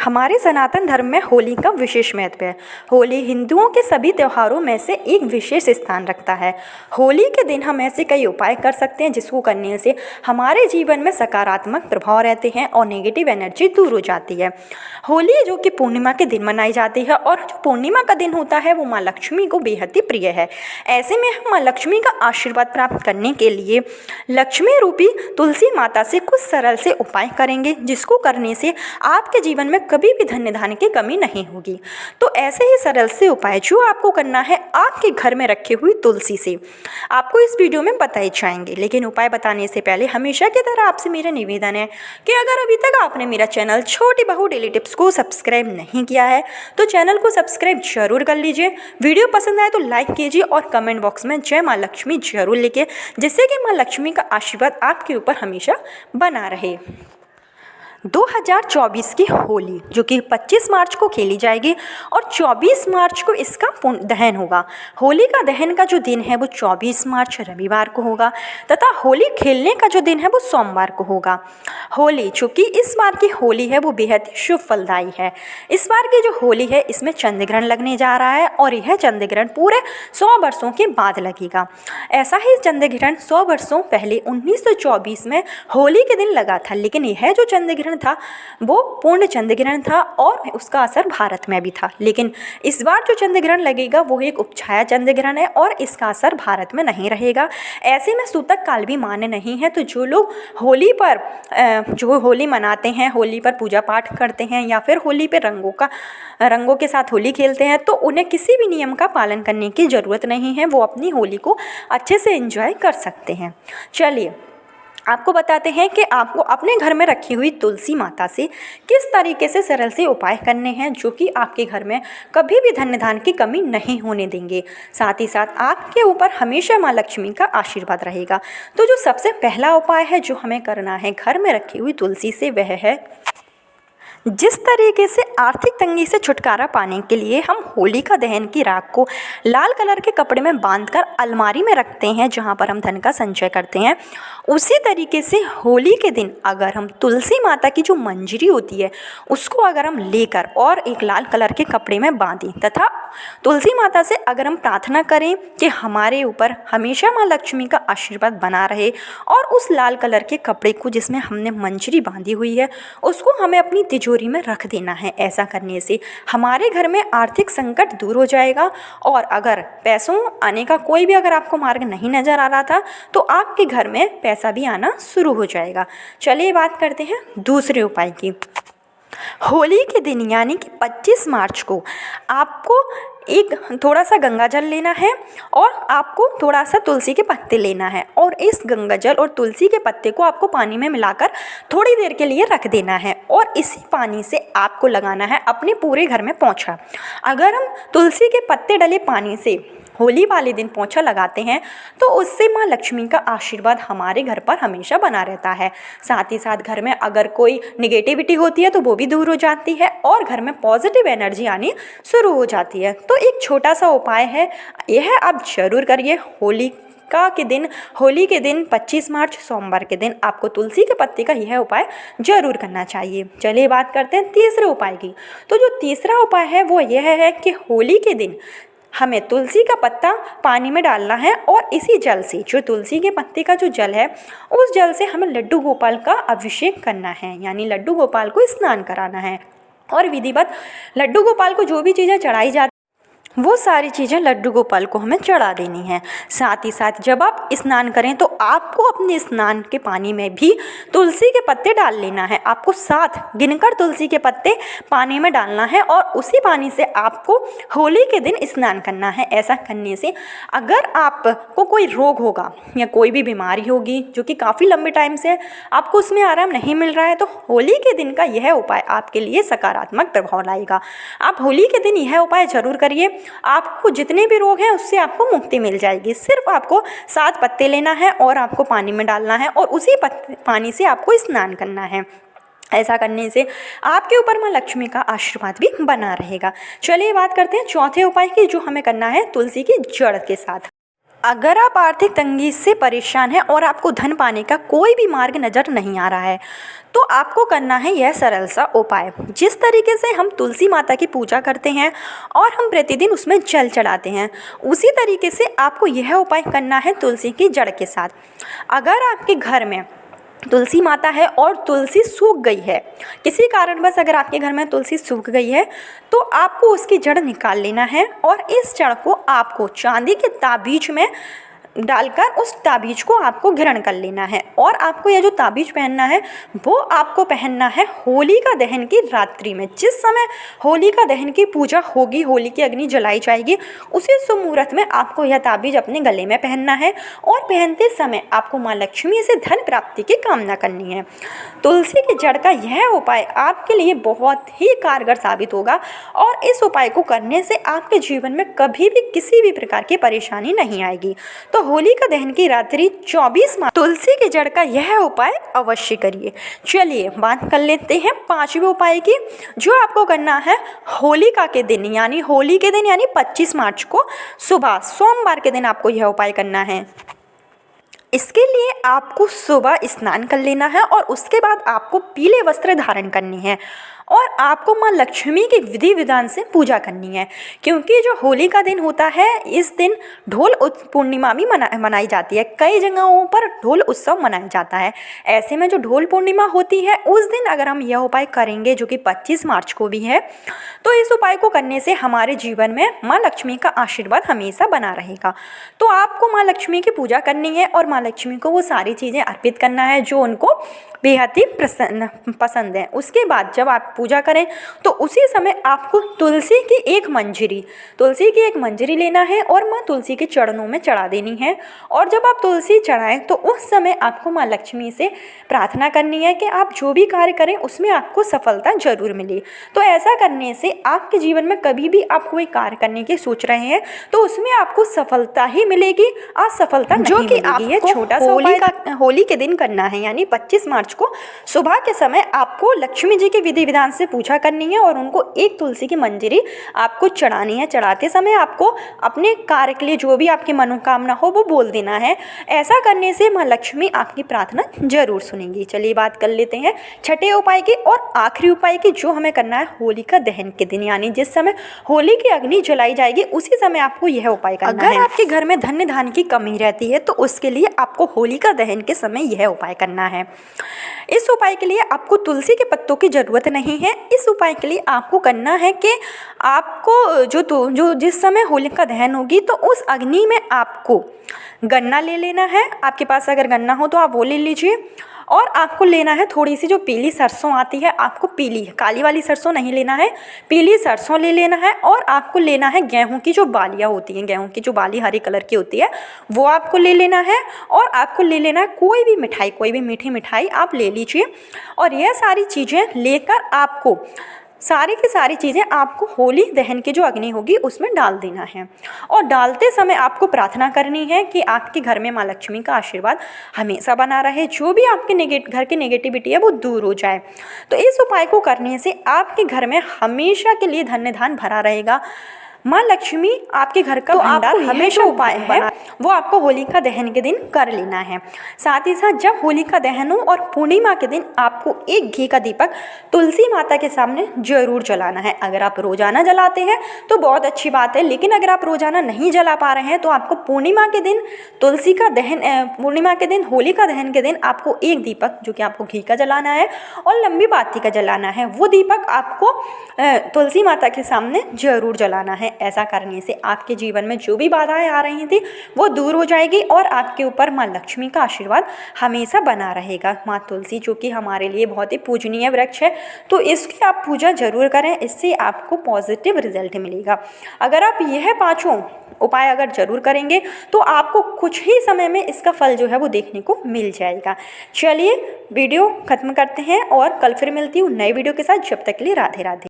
हमारे सनातन धर्म में होली का विशेष महत्व है। होली हिंदुओं के सभी त्योहारों में से एक विशेष स्थान रखता है। होली के दिन हम ऐसे कई उपाय कर सकते हैं जिसको करने से हमारे जीवन में सकारात्मक प्रभाव रहते हैं और नेगेटिव एनर्जी दूर हो जाती है। होली जो कि पूर्णिमा के दिन मनाई जाती है और जो पूर्णिमा का दिन होता है वो माँ लक्ष्मी को बेहद ही प्रिय है। ऐसे में हम माँ लक्ष्मी का आशीर्वाद प्राप्त करने के लिए लक्ष्मी रूपी तुलसी माता से कुछ सरल से उपाय करेंगे जिसको करने से आपके जीवन में कभी भी धन्य धान्य की कमी नहीं होगी। तो ऐसे ही सरल से उपाय जो आपको करना है आपके घर में रखी हुई तुलसी से आपको इस वीडियो में बताए जाएंगे। लेकिन उपाय बताने से पहले हमेशा की तरह आपसे मेरा निवेदन है कि अगर अभी तक आपने मेरा चैनल छोटी बहू डेली टिप्स को सब्सक्राइब नहीं किया है तो चैनल को सब्सक्राइब जरूर कर लीजिए। वीडियो पसंद आए तो लाइक कीजिए और कमेंट बॉक्स में जय माँ लक्ष्मी जरूर लिखिए जिससे कि माँ लक्ष्मी का आशीर्वाद आपके ऊपर हमेशा बना रहे। 2024 की होली जो कि 25 मार्च को खेली जाएगी और 24 मार्च को इसका दहन होगा। होली का दहन का जो दिन है वो 24 मार्च रविवार को होगा तथा होली खेलने का जो दिन है वो सोमवार को होगा। होली जो कि इस बार की होली है वो बेहद ही शुभ फलदायी है। इस बार की जो होली है इसमें चंद्र ग्रहण लगने जा रहा है और यह चंद्र ग्रहण पूरे 100 वर्षों के बाद लगेगा। ऐसा ही चंद्र ग्रहण 100 वर्षों पहले 1924 में होली के दिन लगा था, लेकिन यह जो चंद्र ग्रहण था वो पूर्ण चंद्र ग्रहण था और उसका असर भारत में भी था। लेकिन इस बार जो चंद्र ग्रहण लगेगा वो एक उपछाया चंद्र ग्रहण है और इसका असर भारत में नहीं रहेगा। ऐसे में सूतक काल भी मान्य नहीं है। तो जो लोग होली पर जो होली मनाते हैं, होली पर पूजा पाठ करते हैं या फिर होली पे रंगों के साथ होली खेलते हैं तो उन्हें किसी भी नियम का पालन करने की ज़रूरत नहीं है। वो अपनी होली को अच्छे से एंजॉय कर सकते हैं। चलिए आपको बताते हैं कि आपको अपने घर में रखी हुई तुलसी माता से किस तरीके से सरल से उपाय करने हैं जो कि आपके घर में कभी भी धन्य धान्य की कमी नहीं होने देंगे। साथ ही साथ आपके ऊपर हमेशा माँ लक्ष्मी का आशीर्वाद रहेगा। तो जो सबसे पहला उपाय है जो हमें करना है घर में रखी हुई तुलसी से वह है जिस तरीके से आर्थिक तंगी से छुटकारा पाने के लिए हम होली का दहन की राख को लाल कलर के कपड़े में बांधकर अलमारी में रखते हैं जहां पर हम धन का संचय करते हैं, उसी तरीके से होली के दिन अगर हम तुलसी माता की जो मंजरी होती है उसको अगर हम लेकर और एक लाल कलर के कपड़े में बांधें तथा तुलसी माता से अगर हम प्रार्थना करें कि हमारे ऊपर हमेशा माँ लक्ष्मी का आशीर्वाद बना रहे और उस लाल कलर के कपड़े को जिसमें हमने मंजरी बांधी हुई है उसको हमें अपनी तिजोरी में रख देना है। ऐसा करने से हमारे घर में आर्थिक संकट दूर हो जाएगा और अगर पैसों आने का कोई भी अगर आपको मार्ग नहीं नज़र आ रहा था तो आपके घर में पैसा भी आना शुरू हो जाएगा। चलिए बात करते हैं दूसरे उपाय की। होली के दिन यानी कि 25 मार्च को आपको एक थोड़ा सा गंगा जल लेना है और आपको थोड़ा सा तुलसी के पत्ते लेना है और इस गंगा जल और तुलसी के पत्ते को आपको पानी में मिलाकर थोड़ी देर के लिए रख देना है और इसी पानी से आपको लगाना है अपने पूरे घर में पोंछा। अगर हम तुलसी के पत्ते डले पानी से होली वाले दिन पोंछा लगाते हैं तो उससे माँ लक्ष्मी का आशीर्वाद हमारे घर पर हमेशा बना रहता है। साथ ही साथ घर में अगर कोई निगेटिविटी होती है तो वो भी दूर हो जाती है और घर में पॉजिटिव एनर्जी आनी शुरू हो जाती है। तो एक छोटा सा उपाय है, यह आप जरूर करिए। होली के दिन 25 मार्च सोमवार के दिन आपको तुलसी के पत्ते का यह उपाय जरूर करना चाहिए। चलिए बात करते हैं तीसरे उपाय की। तो जो तीसरा उपाय है वो यह है कि होली के दिन हमें तुलसी का पत्ता पानी में डालना है और इसी जल से जो तुलसी के पत्ते का जो जल है उस जल से हमें लड्डू गोपाल का अभिषेक करना है, यानी लड्डू गोपाल को स्नान कराना है और विधिवत लड्डू गोपाल को जो भी चीज़ें चढ़ाई जाती वो सारी चीज़ें लड्डू गोपाल को हमें चढ़ा देनी है। साथ ही साथ जब आप स्नान करें तो आपको अपने स्नान के पानी में भी तुलसी के पत्ते डाल लेना है। आपको 7 गिनकर तुलसी के पत्ते पानी में डालना है और उसी पानी से आपको होली के दिन स्नान करना है। ऐसा करने से अगर आपको कोई रोग होगा या कोई भी बीमारी होगी जो कि काफ़ी लंबे टाइम से आपको उसमें आराम नहीं मिल रहा है तो होली के दिन का यह उपाय आपके लिए सकारात्मक प्रभाव लाएगा। आप होली के दिन यह उपाय जरूर करिए। आपको जितने भी रोग हैं उससे आपको मुक्ति मिल जाएगी। सिर्फ आपको 7 पत्ते लेना है और आपको पानी में डालना है और उसी पानी से आपको स्नान करना है। ऐसा करने से आपके ऊपर माँ लक्ष्मी का आशीर्वाद भी बना रहेगा। चलिए बात करते हैं चौथे उपाय की जो हमें करना है तुलसी की जड़ के साथ। अगर आप आर्थिक तंगी से परेशान हैं और आपको धन पाने का कोई भी मार्ग नज़र नहीं आ रहा है, तो आपको करना है यह सरल सा उपाय। जिस तरीके से हम तुलसी माता की पूजा करते हैं और हम प्रतिदिन उसमें जल चढ़ाते हैं, उसी तरीके से आपको यह उपाय करना है तुलसी की जड़ के साथ। अगर आपके घर में तुलसी माता है और तुलसी सूख गई है, किसी कारणवश अगर आपके घर में तुलसी सूख गई है, तो आपको उसकी जड़ निकाल लेना है और इस जड़ को आपको चांदी के ताबीज में डालकर उस ताबीज को आपको ग्रहण कर लेना है। और आपको यह जो ताबीज पहनना है वो आपको पहनना है होलिका दहन की रात्रि में। जिस समय होलिका दहन की पूजा होगी, होली की अग्नि जलाई जाएगी, उसी शुभ मुहूर्त में आपको यह ताबीज अपने गले में पहनना है और पहनते समय आपको माँ लक्ष्मी से धन प्राप्ति की कामना करनी है। तुलसी की जड़ का यह उपाय आपके लिए बहुत ही कारगर साबित होगा और इस उपाय को करने से आपके जीवन में कभी भी किसी भी प्रकार की परेशानी नहीं आएगी। तो होलिका दहन की रात्रि 24 मार्च तुलसी की जड़ का यह उपाय अवश्य करिए। चलिए बात कर लेते हैं 5वें उपाय की, जो आपको करना है होलिका के दिन यानी होली के दिन यानी 25 मार्च को सुबह सोमवार के दिन आपको यह उपाय करना है। इसके लिए आपको सुबह स्नान कर लेना है और उसके बाद आपको पीले वस्त्र धारण करने हैं और आपको माँ लक्ष्मी की विधि विधान से पूजा करनी है। क्योंकि जो होली का दिन होता है, इस दिन ढोल पूर्णिमा भी मनाई जाती है। कई जगहों पर ढोल उत्सव मनाया जाता है। ऐसे में जो ढोल पूर्णिमा होती है उस दिन अगर हम यह उपाय करेंगे, जो कि 25 मार्च को भी है, तो इस उपाय को करने से हमारे जीवन में माँ लक्ष्मी का आशीर्वाद हमेशा बना रहेगा। तो आपको माँ लक्ष्मी की पूजा करनी है और माँ लक्ष्मी को वो सारी चीज़ें अर्पित करना है जो उनको बेहद ही पसंद है। उसके बाद जब आप पूजा करें तो उसी समय आपको तुलसी की एक मंजरी लेना है और माँ तुलसी के चरणों में चढ़ा देनी है। और जब आप तुलसी चढ़ाएं तो उस समय आपको माँ लक्ष्मी से प्रार्थना करनी है कि आप जो भी कार्य करें उसमें आपको सफलता जरूर मिले। तो ऐसा करने से आपके जीवन में कभी भी आप कोई कार्य करने की सोच रहे हैं तो उसमें आपको सफलता ही मिलेगी, असफलता नहीं मिलेगी। जो कि ये छोटा सा होली के दिन करना है, यानी 25 मार्च को सुबह के समय आपको लक्ष्मी जी की विधि विधान से पूजा करनी है और उनको एक तुलसी की मंजरी आपको चढ़ानी है। चढ़ाते समय आपको अपने कार्य के लिए जो भी आपकी मनोकामना हो वो बोल देना है। ऐसा करने से माँ लक्ष्मी आपकी प्रार्थना जरूर सुनेंगी। चलिए बात कर लेते हैं छठे उपाय की और आखिरी उपाय की, जो हमें करना है होलिका दहन के दिन, यानी जिस समय होली की अग्नि जलाई जाएगी उसी समय आपको यह उपाय करना है। अगर आपके घर में धन्य धान की कमी रहती है तो उसके लिए आपको होलिका दहन के समय यह उपाय करना है। इस उपाय के लिए आपको तुलसी के पत्तों की ज़रूरत नहीं है। इस उपाय के लिए आपको करना है कि आपको जो जिस समय होलिका दहन होगी तो उस अग्नि में आपको गन्ना ले लेना है। आपके पास अगर गन्ना हो तो आप वो ले लीजिए। और आपको लेना है थोड़ी सी जो पीली सरसों आती है, आपको पीली काली वाली सरसों नहीं लेना है, पीली सरसों ले लेना है। और आपको लेना है गेहूं की जो बालियाँ होती हैं, गेहूं की जो बाली हरे कलर की होती है वो आपको ले लेना है। और आपको ले लेना है कोई भी मिठाई, कोई भी मीठी मिठाई आप ले लीजिए। और यह सारी चीज़ें लेकर आपको सारी की सारी चीज़ें आपको होली दहन की जो अग्नि होगी उसमें डाल देना है। और डालते समय आपको प्रार्थना करनी है कि आपके घर में माँ लक्ष्मी का आशीर्वाद हमेशा बना रहे, जो भी आपके घर की नेगेटिविटी है वो दूर हो जाए। तो इस उपाय को करने से आपके घर में हमेशा के लिए धन्य धान भरा रहेगा। माँ लक्ष्मी आपके घर का भंडार हमेशा उपाय है वो आपको होलिका दहन के दिन कर लेना है। साथ ही साथ जब होलिका दहन हो और पूर्णिमा के दिन आपको एक घी का दीपक तुलसी माता के सामने जरूर जलाना है। अगर आप रोजाना जलाते हैं तो बहुत अच्छी बात है, लेकिन अगर आप रोजाना नहीं जला पा रहे हैं तो आपको पूर्णिमा के दिन होलिका दहन के दिन आपको एक दीपक, जो कि आपको घी का जलाना है और लंबी बाती का जलाना है, वो दीपक आपको तुलसी माता के सामने जरूर जलाना है। ऐसा करने से आपके जीवन में जो भी बाधाएं आ रही थी वो दूर हो जाएगी और आपके ऊपर माँ लक्ष्मी का आशीर्वाद हमेशा बना रहेगा। माँ तुलसी जो कि हमारे लिए बहुत ही पूजनीय वृक्ष है, तो इसकी आप पूजा जरूर करें, इससे आपको पॉजिटिव रिजल्ट मिलेगा। अगर आप यह पाँचों उपाय अगर जरूर करेंगे तो आपको कुछ ही समय में इसका फल जो है वो देखने को मिल जाएगा। चलिए वीडियो खत्म करते हैं और कल फिर मिलती हूँ नए वीडियो के साथ। जब तक के लिए राधे राधे।